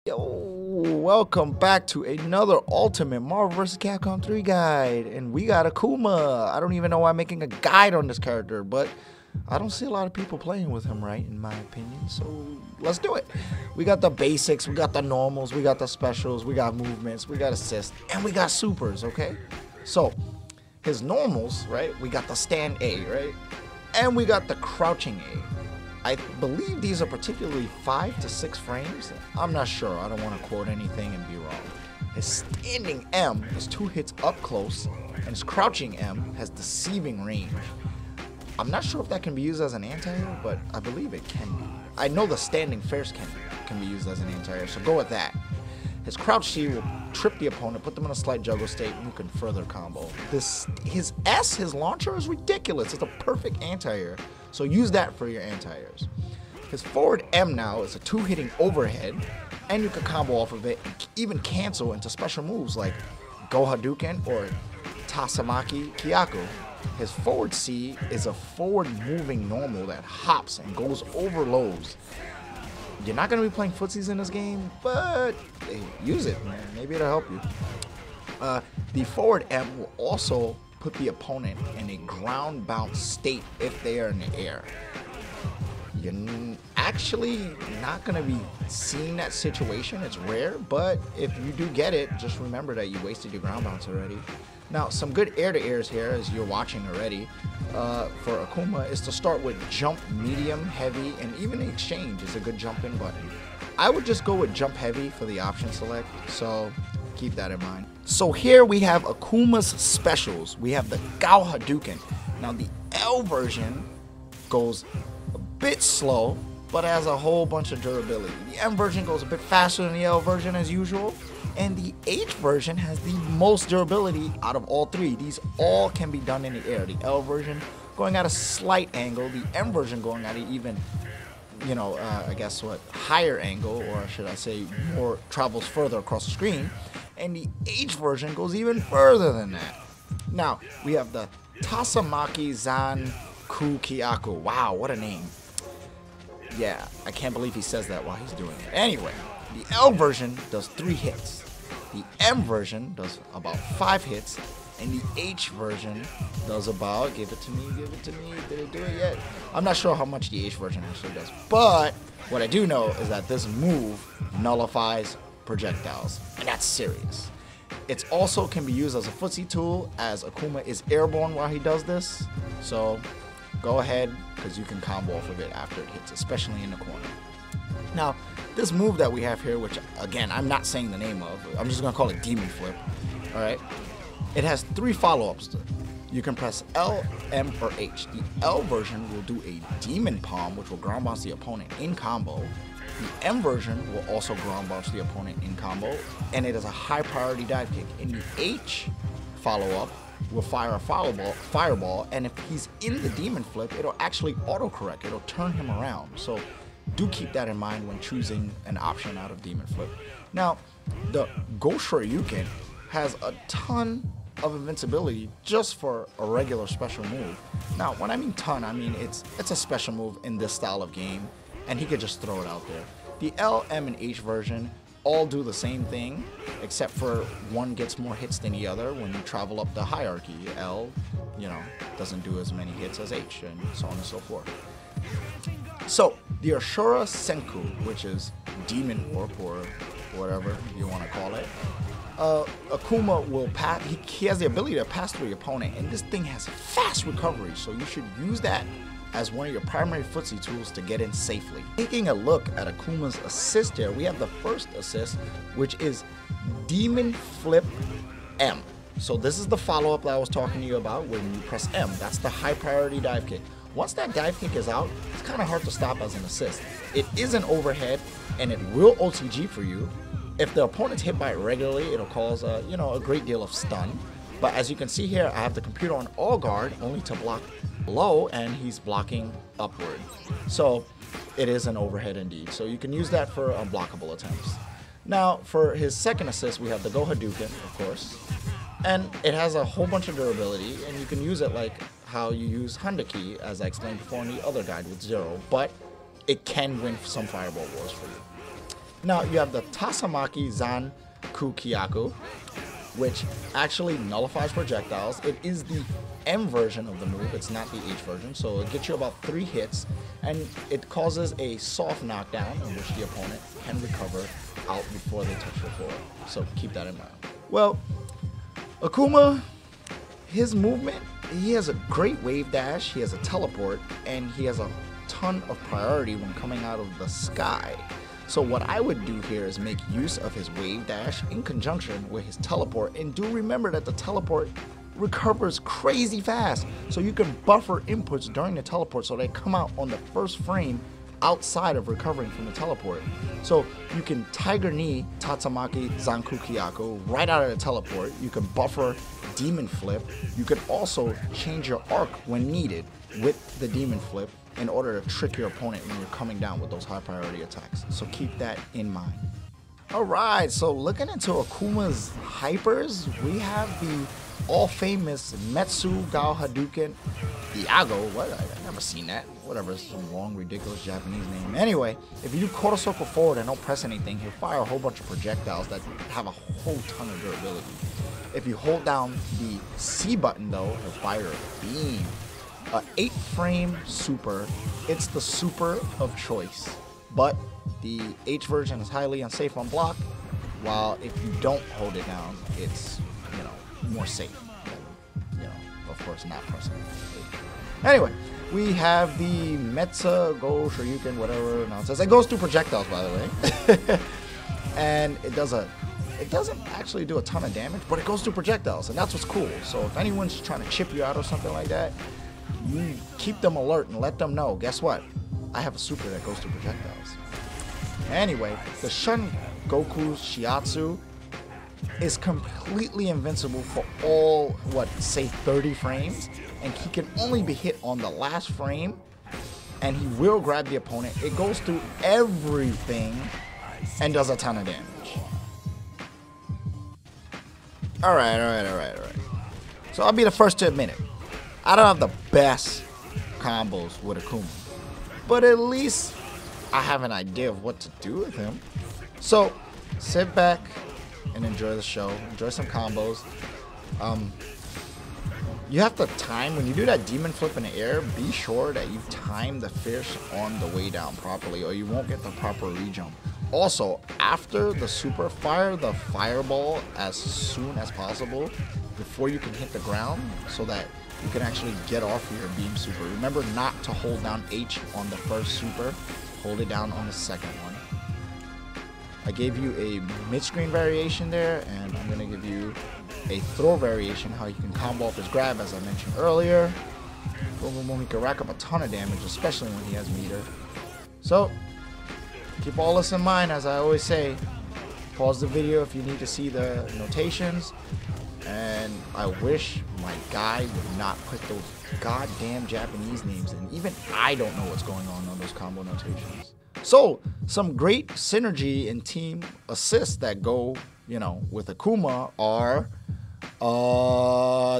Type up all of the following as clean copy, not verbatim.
Yo, welcome back to another Ultimate Marvel vs. Capcom 3 guide, and we got Akuma. I don't even know why I'm making a guide on this character, but I don't see a lot of people playing with him, right, in my opinion, so let's do it. We got the basics, we got the normals, we got the specials, we got movements, we got assists, and we got supers, okay? So, his normals, right, we got the stand A, right, and we got the crouching A. I believe these are particularly 5 to 6 frames. I'm not sure. I don't want to quote anything and be wrong. His standing M is 2 hits up close, and his crouching M has deceiving range. I'm not sure if that can be used as an anti-air, but I believe it can be. I know the standing fairs can be used as an anti-air, so go with that. His crouch C will trip the opponent, put them in a slight juggle state, and you can further combo. His launcher is ridiculous. It's a perfect anti-air, so use that for your anti-airs. His forward M now is a 2-hitting overhead, and you can combo off of it and even cancel into special moves like Go Hadouken or Tasamaki Kyaku. His forward C is a forward moving normal that hops and goes over lows. You're not going to be playing footsies in this game, but hey, use it, man. Maybe it'll help you. The forward M will also put the opponent in a ground bounce state if they are in the air. You're actually not going to be seeing that situation. It's rare, but if you do get it, just remember that you wasted your ground bounce already. Now, some good air-to-airs here, as you're watching already, for Akuma, is to start with jump, medium, heavy, and even exchange is a good jump-in button. I would just go with jump heavy for the option select, so keep that in mind. So here we have Akuma's specials. We have the Gao Hadouken. Now, the L version goes a bit slow, but has a whole bunch of durability. The M version goes a bit faster than the L version as usual. And the H version has the most durability out of all three. These all can be done in the air. The L version going at a slight angle, the M version going at an even, I guess what, higher angle, or should I say more, travels further across the screen. And the H version goes even further than that. Now, we have the Tasamaki Zanku Kyaku. Wow, what a name. Yeah, I can't believe he says that while he's doing it. Anyway, the L version does 3 hits. The M version does about 5 hits, and the H version does about, give it to me, did it do it yet? I'm not sure how much the H version actually does, but what I do know is that this move nullifies projectiles, and that's serious. It also can be used as a footsie tool, as Akuma is airborne while he does this, so go ahead, because you can combo off of it after it hits, especially in the corner. Now, this move that we have here, which, again, I'm not saying the name of, I'm just going to call it Demon Flip, alright? It has 3 follow-ups. You can press L, M, or H. The L version will do a Demon Palm, which will ground bounce the opponent in combo. The M version will also ground bounce the opponent in combo, and it is a high-priority dive kick. In the H follow-up, will fire a fireball, and if he's in the Demon Flip, it'll actually autocorrect. It'll turn him around. So do keep that in mind when choosing an option out of Demon Flip. Now, the Go Shoryuken has a ton of invincibility just for a regular special move. Now, when I mean ton, I mean it's a special move in this style of game, and he could just throw it out there. The L, M, and H version all do the same thing, except for one gets more hits than the other when you travel up the hierarchy. L, doesn't do as many hits as H, and so on and so forth. So, the Ashura Senku, which is Demon Warp, or whatever you want to call it, Akuma will pass. He has the ability to pass through your opponent, and this thing has fast recovery, so you should use that as one of your primary footsie tools to get in safely. Taking a look at Akuma's assist here, we have the first assist, which is Demon Flip M. So this is the follow-up that I was talking to you about when you press M. That's the high priority dive kick. Once that dive kick is out, it's kind of hard to stop as an assist. It is an overhead, and it will OTG for you. If the opponent's hit by it regularly, it'll cause a great deal of stun. But as you can see here, I have the computer on all guard, only to block low, and he's blocking upward. So it is an overhead indeed. So you can use that for unblockable attempts. Now, for his second assist, we have the Go Hadouken, of course. And it has a whole bunch of durability, and you can use it like how you use Handaki, as I explained before in the other guide with 0, but it can win some Fireball Wars for you. Now, you have the Tasamaki Zanku Kyaku, which actually nullifies projectiles. It is the M version of the move, it's not the H version, so it gets you about 3 hits, and it causes a soft knockdown in which the opponent can recover out before they touch the floor. So keep that in mind. Well, Akuma, his movement, he has a great wave dash, he has a teleport, and he has a ton of priority when coming out of the sky. So what I would do here is make use of his wave dash in conjunction with his teleport, and do remember that the teleport recovers crazy fast, so you can buffer inputs during the teleport so they come out on the first frame outside of recovering from the teleport. So you can Tiger Knee Tatsumaki Zanku Kyaku right out of the teleport. You can buffer Demon Flip. You can also change your arc when needed with the Demon Flip in order to trick your opponent when you're coming down with those high priority attacks. So keep that in mind. Alright, so looking into Akuma's hypers, we have the all-famous Metsu Gao Hadouken Iago. What? I've never seen that. Whatever, it's some long, ridiculous Japanese name. Anyway, if you do quarter circle forward and don't press anything, he'll fire a whole bunch of projectiles that have a whole ton of durability. If you hold down the C button, though, he'll fire a beam. 8-frame super. It's the super of choice. But the H version is highly unsafe on block, while if you don't hold it down, it's, more safe than, of course, not pressing it. Anyway, we have the Metsa Go Shoryuken, whatever now it says. It goes through projectiles, by the way. And it doesn't actually do a ton of damage, but it goes through projectiles, and that's what's cool. So if anyone's trying to chip you out or something like that, you keep them alert and let them know, guess what? I have a super that goes through projectiles. Anyway, the Shun Goku Shiatsu is completely invincible for all, say 30 frames, and he can only be hit on the last frame, and he will grab the opponent. It goes through everything and does a ton of damage. Alright. So I'll be the first to admit it. I don't have the best combos with Akuma, but at least I have an idea of what to do with him. So sit back and enjoy the show. Enjoy some combos. You have to time, when you do that demon flip in the air, be sure that you time the fish on the way down properly, or you won't get the proper rejump. Also, after the super, fire the fireball as soon as possible before you can hit the ground, so that you can actually get off your beam super. Remember not to hold down H on the first super. Hold it down on the second one. I gave you a mid-screen variation there, and I'm going to give you a throw variation, how you can combo off his grab, as I mentioned earlier. Boom, boom, boom. He can rack up a ton of damage, especially when he has meter. So, keep all this in mind, as I always say. Pause the video if you need to see the notations. And I wish my guy would not put those goddamn Japanese names in. Even I don't know what's going on those combo notations. So, some great synergy and team assists that go, with Akuma are,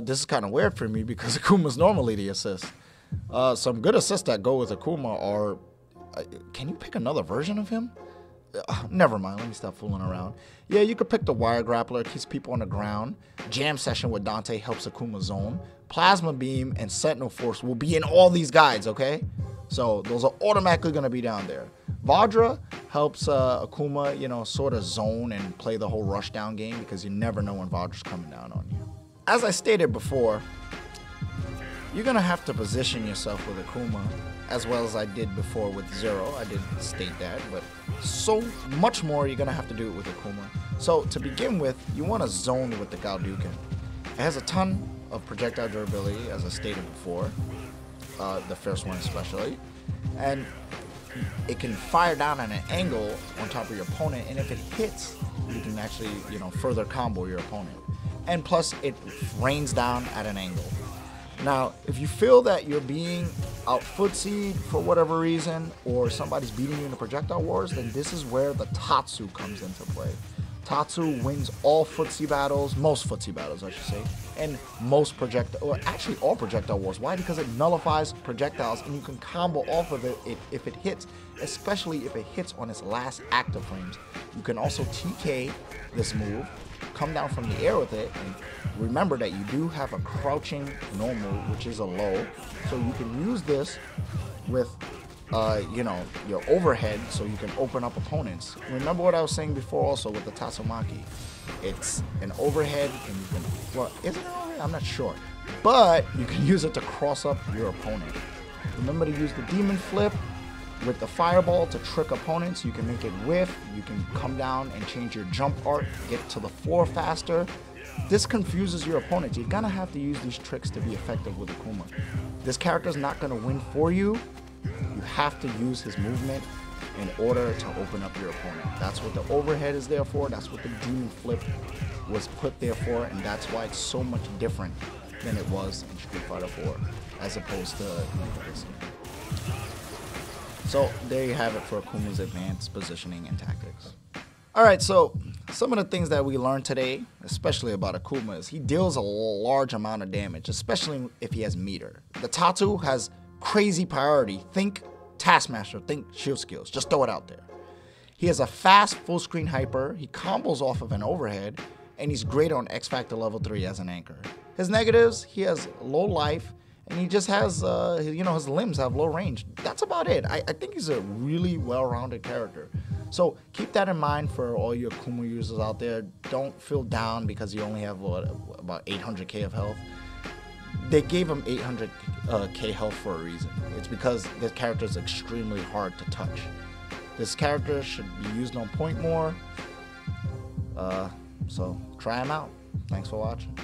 this is kind of weird for me because Akuma's normally the assist. Some good assists that go with Akuma are, can you pick another version of him? Never mind, let me stop fooling around. Yeah, you could pick the Wire Grappler, keeps people on the ground. Jam Session with Dante helps Akuma zone. Plasma Beam and Sentinel Force will be in all these guides, okay? So those are automatically going to be down there. Vajra helps Akuma, sort of zone and play the whole rush down game, because you never know when Vajra's coming down on you. As I stated before, you're going to have to position yourself with Akuma, as well as I did before with Zero. I did state that, but so much more you're going to have to do it with Akuma. So to begin with, you want to zone with the Gaoduken. It has a ton of projectile durability, as I stated before, the first one especially, and it can fire down at an angle on top of your opponent, and if it hits, you can actually, further combo your opponent. And plus, it rains down at an angle. Now, if you feel that you're being out footsied for whatever reason, or somebody's beating you in the projectile wars, then this is where the Tatsu comes into play. Tatsu wins all footsie battles, most footsie battles I should say, and most projectile, or actually all projectile wars. Why? Because it nullifies projectiles and you can combo off of it if it hits, especially if it hits on its last active frames. You can also TK this move, come down from the air with it, and remember that you do have a crouching normal, which is a low, so you can use this with you know, your overhead, so you can open up opponents. Remember what I was saying before also with the Tatsumaki. It's an overhead, and you can, well, is it an overhead? I'm not sure. But you can use it to cross up your opponent. Remember to use the demon flip with the fireball to trick opponents. You can make it whiff, you can come down and change your jump arc, get to the floor faster. This confuses your opponents. You're gonna have to use these tricks to be effective with Akuma. This character's not gonna win for you. You have to use his movement in order to open up your opponent. That's what the overhead is there for. That's what the demon flip was put there for, and that's why it's so much different than it was in Street Fighter 4 as opposed to this. So there you have it for Akuma's advanced positioning and tactics. Alright, so some of the things that we learned today, especially about Akuma, is he deals a large amount of damage, especially if he has meter. The Tatsu has crazy priority. Think Taskmaster, think shield skills, just throw it out there. He has a fast full screen hyper, he combos off of an overhead, and he's great on X Factor level 3 as an anchor. His negatives, he has low life, and he just has, you know, his limbs have low range. That's about it. I think he's a really well-rounded character. So keep that in mind for all your Akuma users out there. Don't feel down because you only have, what, about 800k of health. They gave him 800k health for a reason. It's because this character is extremely hard to touch. This character should be used on point more. So try him out. Thanks for watching.